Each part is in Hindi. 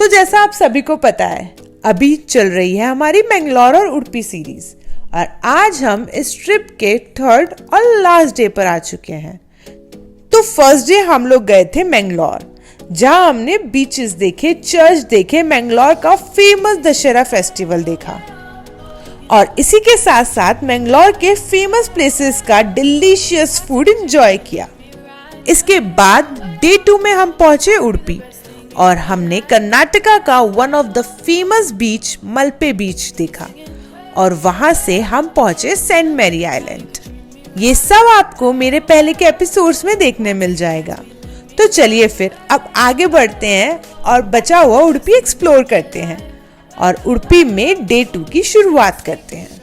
तो जैसा आप सभी को पता है, अभी चल रही है हमारी मैंगलोर और उडुपी सीरीज और आज हम इस ट्रिप के थर्ड और लास्ट डे पर आ चुके हैं। तो फर्स्ट डे हम लोग गए थे मैंगलोर, जहां हमने बीचेस देखे, चर्च देखे, मैंगलोर का फेमस दशहरा फेस्टिवल देखा और इसी के साथ साथ मैंगलोर के फेमस प्लेसेस का डिलीशियस फूड एंजॉय किया। इसके बाद डे 2 में हम पहुंचे उडुपी और हमने कर्नाटका का one of the famous beach Malpe beach देखा और वहां से हम पहुंचे सेंट मैरी आइलैंड। ये सब आपको मेरे पहले के एपिसोड्स में देखने मिल जाएगा। तो चलिए फिर अब आगे बढ़ते हैं और बचा हुआ उडुपी एक्सप्लोर करते हैं और उडुपी में डे 2 की शुरुआत करते हैं।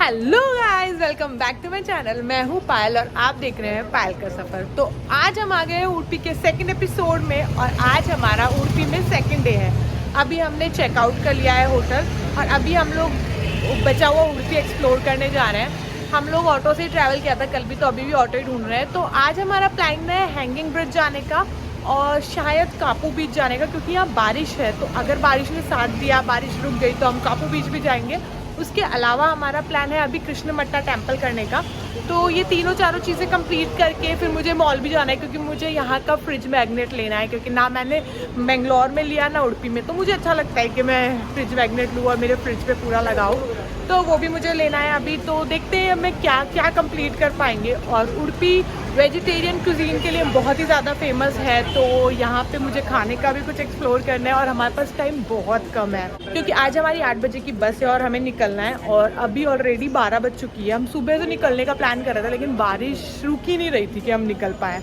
Hello guys, welcome back to my channel. मैं हूँ पायल और आप देख रहे हैं पायल का सफ़र। तो आज हम आ गए हैं उडुपी के सेकंड एपिसोड में और आज हमारा उडुपी में सेकंड डे है। अभी हमने चेकआउट कर लिया है होटल और अभी हम लोग बचा हुआ उडुपी एक्सप्लोर करने जा रहे हैं। हम लोग ऑटो से ही ट्रैवल किया था कल भी, तो अभी भी ऑटो ही ढूंढ रहे हैं। तो आज हमारा प्लान है हैंगिंग ब्रिज जाने का और शायद कापू बीच जाने का, क्योंकि यहाँ बारिश है। तो अगर बारिश ने साथ दिया, बारिश रुक गई तो हम कापू बीच भी जाएंगे। उसके अलावा हमारा प्लान है अभी कृष्णमट्टा टेम्पल करने का। तो ये तीनों चारों चीज़ें कंप्लीट करके फिर मुझे मॉल भी जाना है, क्योंकि मुझे यहाँ का फ्रिज मैग्नेट लेना है, क्योंकि ना मैंने मैंगलोर में लिया ना उडुपी में। तो मुझे अच्छा लगता है कि मैं फ्रिज मैग्नेट लूँ और मेरे फ्रिज पे पूरा लगाऊँ, तो वो भी मुझे लेना है अभी। तो देखते हैं हमें क्या क्या कंप्लीट कर पाएंगे। और उडुपी वेजिटेरियन कुजीन के लिए बहुत ही ज़्यादा फेमस है, तो यहाँ पे मुझे खाने का भी कुछ एक्सप्लोर करना है और हमारे पास टाइम बहुत कम है, क्योंकि आज हमारी 8 बजे की बस है और हमें निकलना है और अभी ऑलरेडी 12 बज चुकी है। हम सुबह तो निकलने का प्लान कर रहे थे, लेकिन बारिश रुक ही नहीं रही थी कि हम निकल पाए।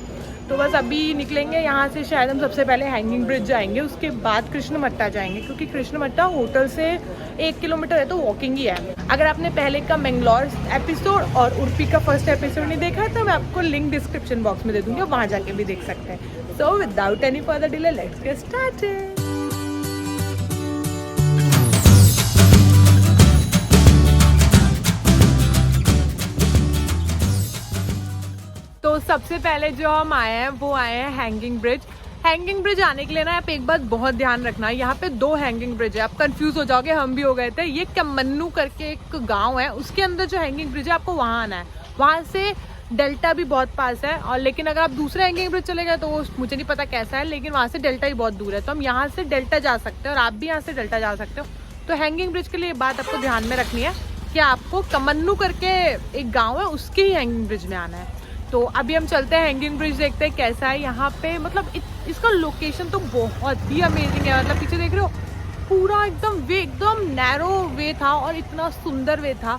तो बस अभी निकलेंगे यहाँ से। शायद हम सबसे पहले हैंगिंग ब्रिज जाएंगे, उसके बाद कृष्णमट्टा जाएंगे, क्योंकि कृष्णमट्टा होटल से 1 किलोमीटर है, तो वॉकिंग ही है। अगर आपने पहले का मैंगलोर एपिसोड और उडुपी का फर्स्ट एपिसोड नहीं देखा है तो मैं आपको लिंक डिस्क्रिप्शन बॉक्स में दे दूँगी, वहाँ जाके भी देख सकते हैं। So without any further delay let's get started. तो सबसे पहले जो हम आए हैं वो आए हैं हैंगिंग ब्रिज। हैंगिंग ब्रिज आने के लिए ना आप एक बात बहुत ध्यान रखना, यहाँ पे 2 हैंगिंग ब्रिज है। आप कंफ्यूज हो जाओगे, हम भी हो गए थे। ये कमन्नू करके एक गांव है, उसके अंदर जो हैंगिंग ब्रिज है आपको वहाँ आना है। वहाँ से डेल्टा भी बहुत पास है, और लेकिन अगर आप दूसरे हैंगिंग ब्रिज चले गए तो मुझे नहीं पता कैसा है, लेकिन वहाँ से डेल्टा ही बहुत दूर है। तो हम यहाँ से डेल्टा जा सकते हैं और आप भी यहाँ से डेल्टा जा सकते हो। तो हैंगिंग ब्रिज के लिए बात आपको ध्यान में रखनी है कि आपको कमन्नू करके एक गाँव है, उसके ही हैंगिंग ब्रिज में आना है। तो अभी हम चलते हैं हैंगिंग ब्रिज, देखते हैं कैसा है यहाँ पे। मतलब इसका लोकेशन तो बहुत ही अमेजिंग है। मतलब पीछे देख रहे हो, पूरा एकदम नैरो वे था और इतना सुंदर वे था,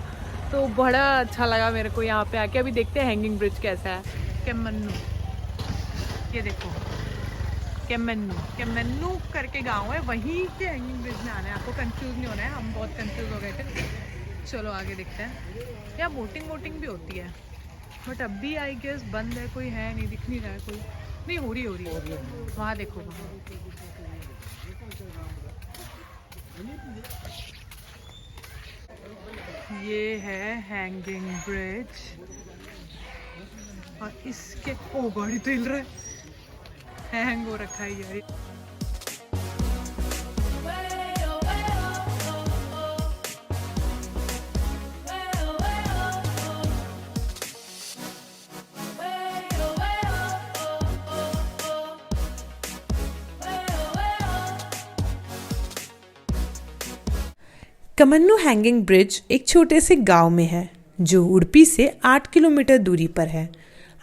तो बड़ा अच्छा लगा मेरे को यहाँ पे आके। अभी देखते हैं हैंगिंग ब्रिज कैसा है। केम्मन्नू, ये देखो केम्मन्नू करके गाँव है, वहीं के हैंगिंग ब्रिज में आना है। आपको कंफ्यूज नहीं होना है, हम बहुत कंफ्यूज हो गए थे। चलो आगे देखते हैं। यहाँ बोटिंग भी होती है, बट अब भी आई गेस बंद है, कोई है नहीं, दिख नहीं रहा है कोई। नहीं, हो रही है वहाँ देखो, ये है हैंगिंग ब्रिज और इसके ओ गाड़ी तो हिल रहा है, हैंग हो रखा है यार। कमन्नू हैंगिंग ब्रिज एक छोटे से गांव में है, जो उडुपी से 8 किलोमीटर दूरी पर है।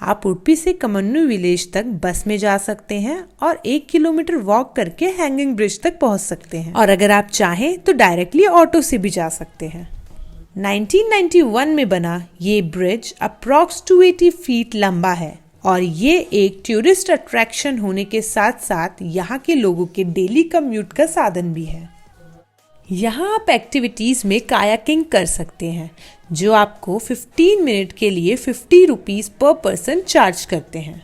आप उडुपी से कमन्नू विलेज तक बस में जा सकते हैं और 1 किलोमीटर वॉक करके हैंगिंग ब्रिज तक पहुंच सकते हैं, और अगर आप चाहें तो डायरेक्टली ऑटो से भी जा सकते हैं। 1991 में बना ये ब्रिज अप्रॉक्स 280 फीट लंबा है और ये एक टूरिस्ट अट्रैक्शन होने के साथ साथ यहाँ के लोगों के डेली कम्यूट का साधन भी है। यहाँ आप एक्टिविटीज़ में कायाकिंग कर सकते हैं, जो आपको 15 मिनट के लिए 50 रुपीज़ पर पर्सन चार्ज करते हैं।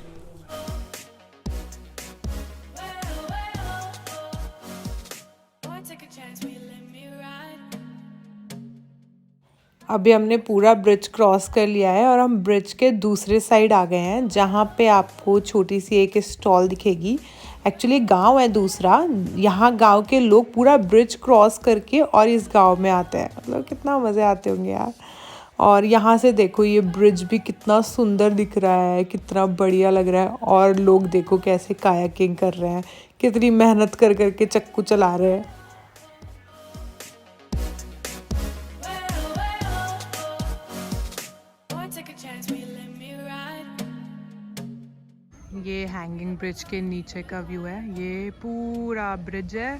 अभी हमने पूरा ब्रिज क्रॉस कर लिया है और हम ब्रिज के दूसरे साइड आ गए हैं, जहाँ पे आपको छोटी सी एक स्टॉल दिखेगी एक्चुअली गांव है दूसरा, यहाँ गांव के लोग पूरा ब्रिज क्रॉस करके और इस गांव में आते हैं। मतलब कितना मज़े आते होंगे यार। और यहाँ से देखो ये ब्रिज भी कितना सुंदर दिख रहा है, कितना बढ़िया लग रहा है। और लोग देखो कैसे कायाकिंग कर रहे हैं, कितनी मेहनत कर करके चक्कू चला रहे हैं। ये हैंगिंग ब्रिज के नीचे का व्यू है। ये पूरा ब्रिज है,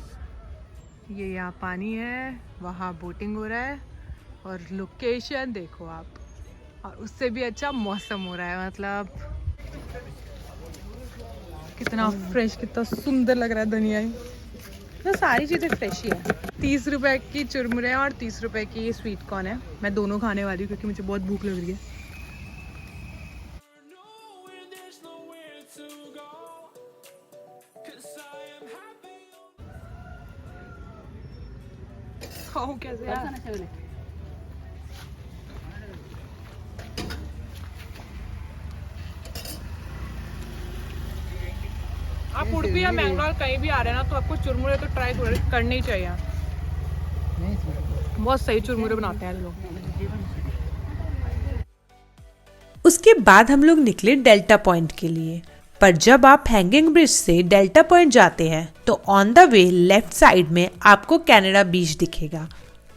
ये यहाँ पानी है, वहाँ बोटिंग हो रहा है और लोकेशन देखो आप। और उससे भी अच्छा मौसम हो रहा है। मतलब कितना फ्रेश, कितना सुंदर लग रहा है दुनिया ही। तो सारी चीज़ें फ्रेश ही है। 30 रुपए की चुरमुरे और 30 रुपए की स्वीट कॉर्न है। मैं दोनों खाने वाली हूँ क्योंकि मुझे बहुत भूख लग रही है। खाओ कैसे यार? आप उड़पी या मैंगलोर कहीं भी आ रहे हैं ना, तो आपको चुरमुरे तो ट्राई करने ही चाहिए। बहुत सही चुरमुरे बनाते हैं लोग। उसके बाद हम लोग निकले डेल्टा पॉइंट के लिए। पर जब आप हैंगिंग ब्रिज से डेल्टा पॉइंट जाते हैं तो on the way left side में आपको कैनेडा बीच दिखेगा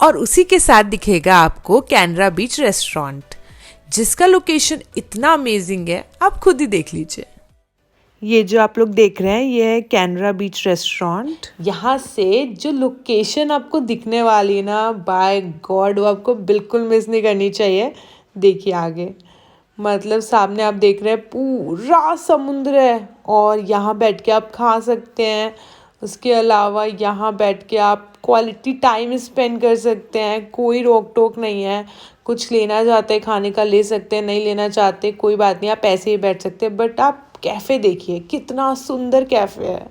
और उसी के साथ दिखेगा आपको कैनेडा बीच रेस्टोरेंट, जिसका लोकेशन इतना अमेजिंग है, आप खुद ही देख लीजिए। ये जो आप लोग देख रहे हैं ये है कैनेडा बीच रेस्टोरेंट। यहाँ से जो लोकेशन आपको दिखने वाली है ना, बाय गॉड वो आपको बिल्कुल मिस नहीं करनी चाहिए। देखिए आगे, मतलब सामने आप देख रहे हैं पूरा समुद्र है और यहाँ बैठ के आप खा सकते हैं। उसके अलावा यहाँ बैठ के आप क्वालिटी टाइम स्पेंड कर सकते हैं, कोई रोक टोक नहीं है। कुछ लेना चाहते हैं खाने का ले सकते हैं, नहीं लेना चाहते कोई बात नहीं, आप ऐसे ही बैठ सकते हैं। बट आप कैफ़े देखिए, कितना सुंदर कैफ़े है।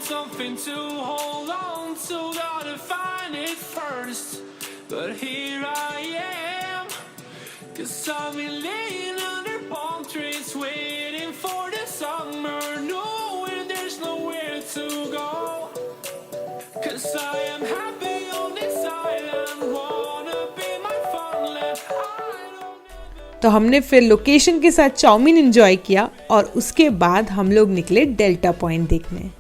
Something to hold on to, gotta find it first. But here I am, 'cause I've been laying under palm trees, waiting for the summer, knowing there's nowhere to go. 'Cause I am happy on this island, wanna be my funland. तो हमने फिर लोकेशन के साथ चाउमीन एंजॉय किया और उसके बाद हम लोग निकले डेल्टा पॉइंट देखने।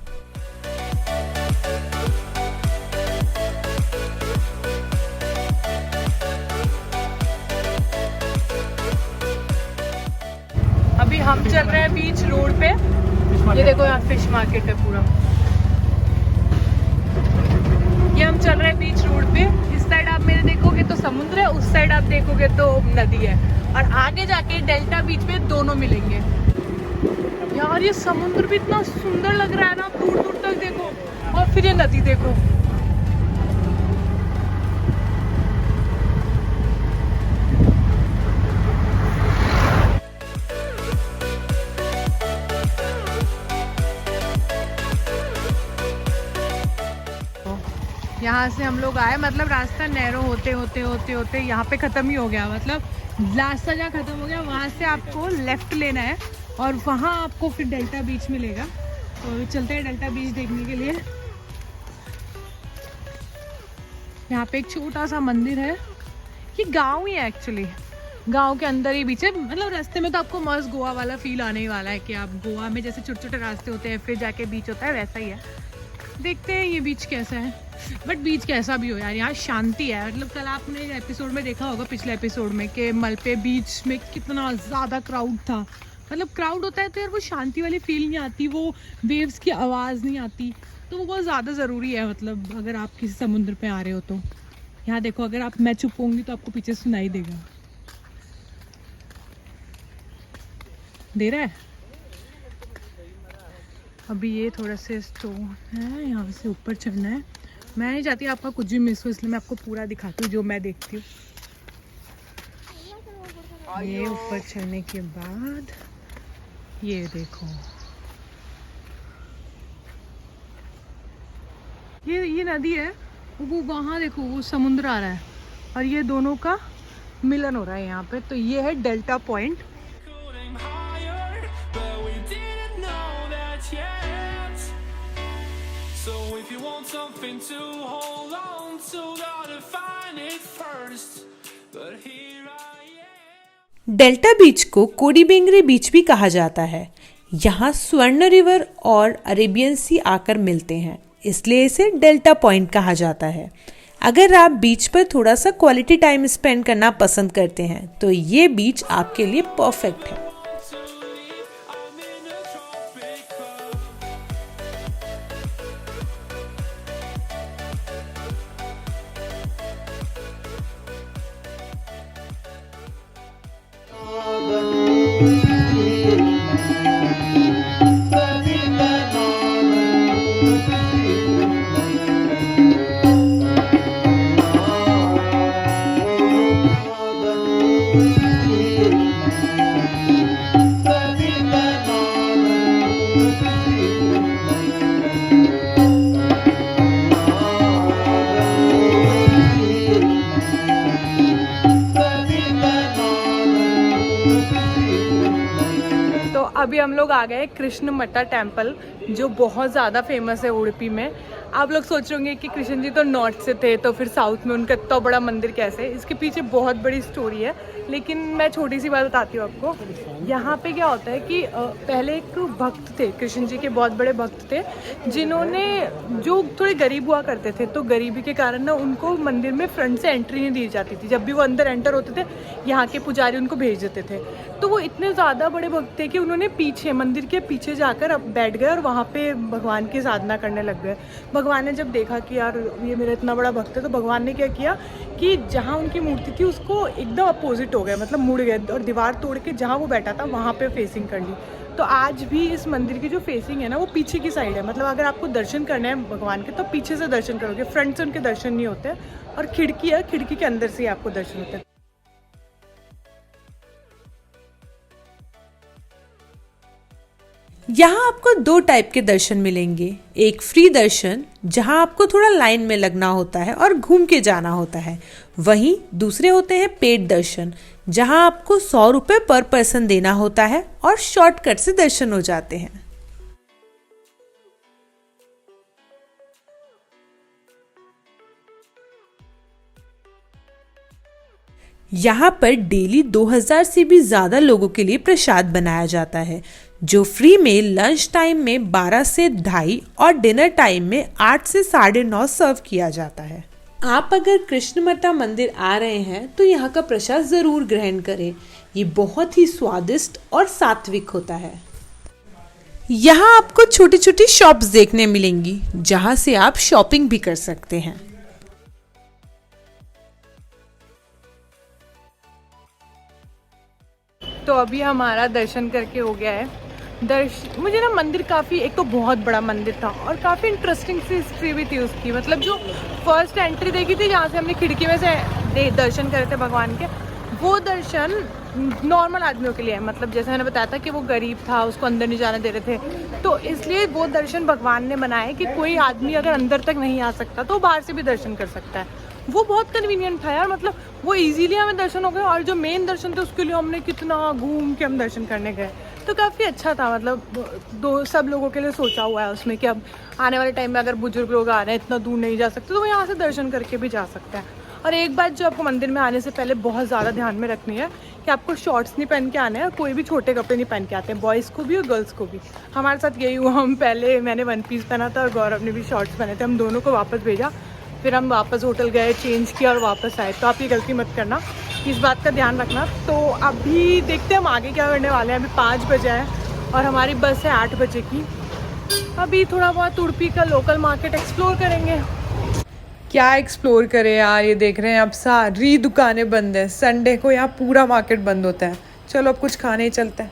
अभी हम चल रहे हैं बीच रोड पे। ये देखो यहाँ फिश मार्केट है पूरा। ये हम चल रहे हैं बीच रोड पे। इस साइड आप मेरे देखोगे तो समुद्र है, उस साइड आप देखोगे तो नदी है और आगे जाके डेल्टा बीच पे दोनों मिलेंगे। यार ये समुद्र भी इतना सुंदर लग रहा है ना, दूर दूर तक देखो। और फिर ये नदी देखो। यहाँ से हम लोग आए, मतलब रास्ता नैरो होते होते होते होते यहाँ पे ख़त्म ही हो गया। मतलब रास्ता जहाँ ख़त्म हो गया वहाँ से आपको लेफ़्ट लेना है और वहाँ आपको फिर डेल्टा बीच मिलेगा। तो चलते हैं डेल्टा बीच देखने के लिए। यहाँ पे एक छोटा सा मंदिर है। ये गांव ही है एक्चुअली, गांव के अंदर ही बीच है। मतलब रास्ते में तो आपको मस्त गोवा वाला फील आने ही वाला है कि आप गोवा में जैसे छोटे छोटे रास्ते होते हैं फिर जाके बीच होता है, वैसा ही है। देखते हैं ये बीच कैसा है। बट बीच कैसा भी हो यार, यहाँ शांति है। मतलब कल आपने एपिसोड में देखा होगा, पिछले एपिसोड में, कि मलपे बीच में कितना ज़्यादा क्राउड था। मतलब क्राउड होता है तो यार वो शांति वाली फील नहीं आती, वो वेव्स की आवाज़ नहीं आती। तो वो बहुत ज़्यादा ज़रूरी है। मतलब अगर आप किसी समुद्र पे आ रहे हो तो यहाँ देखो, अगर आप मैं चुप होंगी तो आपको पीछे सुनाई देगा। दे रहा है। अभी ये थोड़ा से स्टोन है, यहाँ से ऊपर चढ़ना है। मैं नहीं चाहती आपका कुछ भी मिस हो, इसलिए मैं आपको पूरा दिखाती हूँ जो मैं देखती हूँ। ये ऊपर चढ़ने के बाद ये देखो, ये नदी है, वो वहाँ देखो वो समुद्र आ रहा है और ये दोनों का मिलन हो रहा है यहाँ पे। तो ये है delta point. Could aim higher, but we didn't know that yet. So if you want something to hold on to, gotta find it first. But here I am. Delta beach को कोडीबेंगरे बीच भी कहा जाता है। यहाँ स्वर्ण रिवर और अरेबियन सी आकर मिलते हैं, इसलिए इसे डेल्टा पॉइंट कहा जाता है। अगर आप बीच पर थोड़ा सा क्वालिटी टाइम स्पेंड करना पसंद करते हैं तो ये बीच आपके लिए परफेक्ट है। I'm in a tropic club. तो अभी हम लोग आ गए कृष्ण मट्टा टेम्पल, जो बहुत ज़्यादा फेमस है उड़ुपी में। आप लोग सोच रहे होंगे कि कृष्ण जी तो नॉर्थ से थे, तो फिर साउथ में उनका इतना बड़ा मंदिर कैसे। इसके पीछे बहुत बड़ी स्टोरी है, लेकिन मैं छोटी सी बात बताती हूँ आपको। यहाँ पे क्या होता है कि पहले एक भक्त थे, कृष्ण जी के बहुत बड़े भक्त थे, जिन्होंने जो थोड़े गरीब हुआ करते थे, तो गरीबी के कारण ना उनको मंदिर में फ्रंट से एंट्री नहीं दी जाती थी। जब भी वो अंदर एंटर होते थे, यहाँ के पुजारी उनको भेज देते थे। तो वो इतने ज़्यादा बड़े भक्त थे कि उन्होंने पीछे मंदिर के पीछे जाकर अब बैठ गए और वहाँ पे भगवान की साधना करने लग गए। भगवान ने जब देखा कि यार ये मेरा इतना बड़ा भक्त है, तो भगवान ने क्या किया कि जहाँ उनकी मूर्ति थी उसको एकदम अपोजिट हो गए, मतलब मुड़ गए और दीवार तोड़ के जहाँ वो बैठा था वहाँ पे फेसिंग कर ली। तो आज भी इस मंदिर की जो फेसिंग है ना, वो पीछे की साइड है। मतलब अगर आपको दर्शन करने हैं भगवान के, तो पीछे से दर्शन करोगे, फ्रंट से उनके दर्शन नहीं होते। और खिड़की है, खिड़की के अंदर से ही आपको दर्शन होते हैं। यहाँ आपको दो टाइप के दर्शन मिलेंगे। एक फ्री दर्शन, जहाँ आपको थोड़ा लाइन में लगना होता है और घूम के जाना होता है। वहीं दूसरे होते हैं पेड दर्शन, जहाँ आपको 100 रुपये पर पर्सन देना होता है और शॉर्टकट से दर्शन हो जाते हैं। यहाँ पर डेली 2000 से भी ज़्यादा लोगों के लिए प्रसाद बनाया जाता है, जो फ्री में लंच टाइम में 12 से 2:30 और डिनर टाइम में 8 से 9:30 सर्व किया जाता है। आप अगर कृष्ण मट्टा मंदिर आ रहे हैं तो यहाँ का प्रसाद ज़रूर ग्रहण करें। ये बहुत ही स्वादिष्ट और सात्विक होता है। यहाँ आपको छोटी छोटी शॉप्स देखने मिलेंगी, जहाँ से आप शॉपिंग भी कर सकते हैं। तो अभी हमारा दर्शन करके हो गया है। मुझे ना मंदिर काफ़ी, एक तो बहुत बड़ा मंदिर था और काफ़ी इंटरेस्टिंग सी हिस्ट्री भी थी उसकी। मतलब जो फर्स्ट एंट्री देखी थी, जहाँ से हमने खिड़की में से दर्शन करे थे भगवान के, वो दर्शन नॉर्मल आदमियों के लिए है। मतलब जैसे मैंने बताया था कि वो गरीब था, उसको अंदर नहीं जाने दे रहे थे, तो इसलिए वो दर्शन भगवान ने बनाए कि कोई आदमी अगर अंदर तक नहीं आ सकता तो बाहर से भी दर्शन कर सकता है। वो बहुत कन्वीनियंट था यार, मतलब वो इजीली हमें दर्शन हो गए। और जो मेन दर्शन थे उसके लिए हमने कितना घूम के हम दर्शन करने गए, तो काफ़ी अच्छा था। मतलब सब लोगों के लिए सोचा हुआ है उसमें कि अब आने वाले टाइम में अगर बुजुर्ग लोग आ रहे हैं, इतना दूर नहीं जा सकते, तो वो यहाँ से दर्शन करके भी जा सकते हैं। और एक बात जो आपको मंदिर में आने से पहले बहुत ज़्यादा ध्यान में रखनी है कि आपको शॉर्ट्स नहीं पहन के आने हैं, कोई भी छोटे कपड़े नहीं पहन के आते हैं, बॉयज़ को भी और गर्ल्स को भी। हमारे साथ यही हुआ। मैंने 1 पीस पहना था और गौरव ने भी शॉर्ट्स पहने थे। हम दोनों को वापस भेजा, फिर हम वापस होटल गए, चेंज किया और वापस आए। तो आप ये गलती मत करना, इस बात का ध्यान रखना। तो अभी देखते हैं हम आगे क्या करने वाले हैं। अभी 5 बजे है और हमारी बस है 8 बजे की। अभी थोड़ा बहुत उड़ुपी का लोकल मार्केट एक्सप्लोर करेंगे। क्या एक्सप्लोर करें यार, ये देख रहे हैं अब सारी दुकानें बंद है। संडे को यहाँ पूरा मार्केट बंद होता है। चलो अब कुछ खाने ही चलते हैं।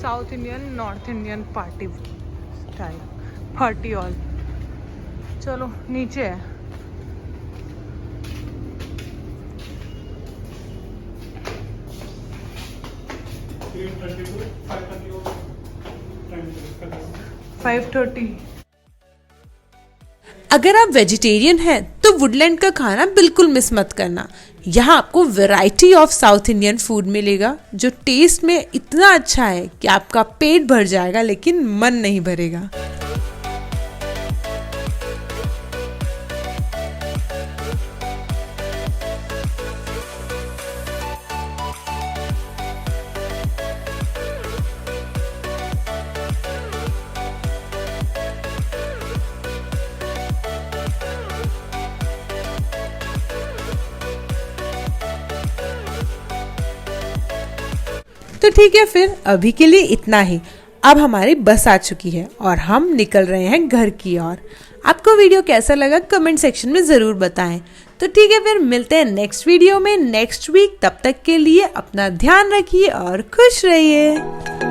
South Indian, north Indian party style, party hall. चलो नीचे है। $5:30। अगर आप वेजिटेरियन हैं तो वुडलैंड का खाना बिल्कुल मिस मत करना। यहाँ आपको variety of south Indian food मिलेगा जो टेस्ट में इतना अच्छा है कि आपका पेट भर जाएगा लेकिन मन नहीं भरेगा। तो ठीक है, फिर अभी के लिए इतना ही। अब हमारी बस आ चुकी है और हम निकल रहे हैं घर की ओर। आपको वीडियो कैसा लगा कमेंट सेक्शन में ज़रूर बताएं। तो ठीक है, फिर मिलते हैं नेक्स्ट वीडियो में नेक्स्ट वीक। तब तक के लिए अपना ध्यान रखिए और खुश रहिए।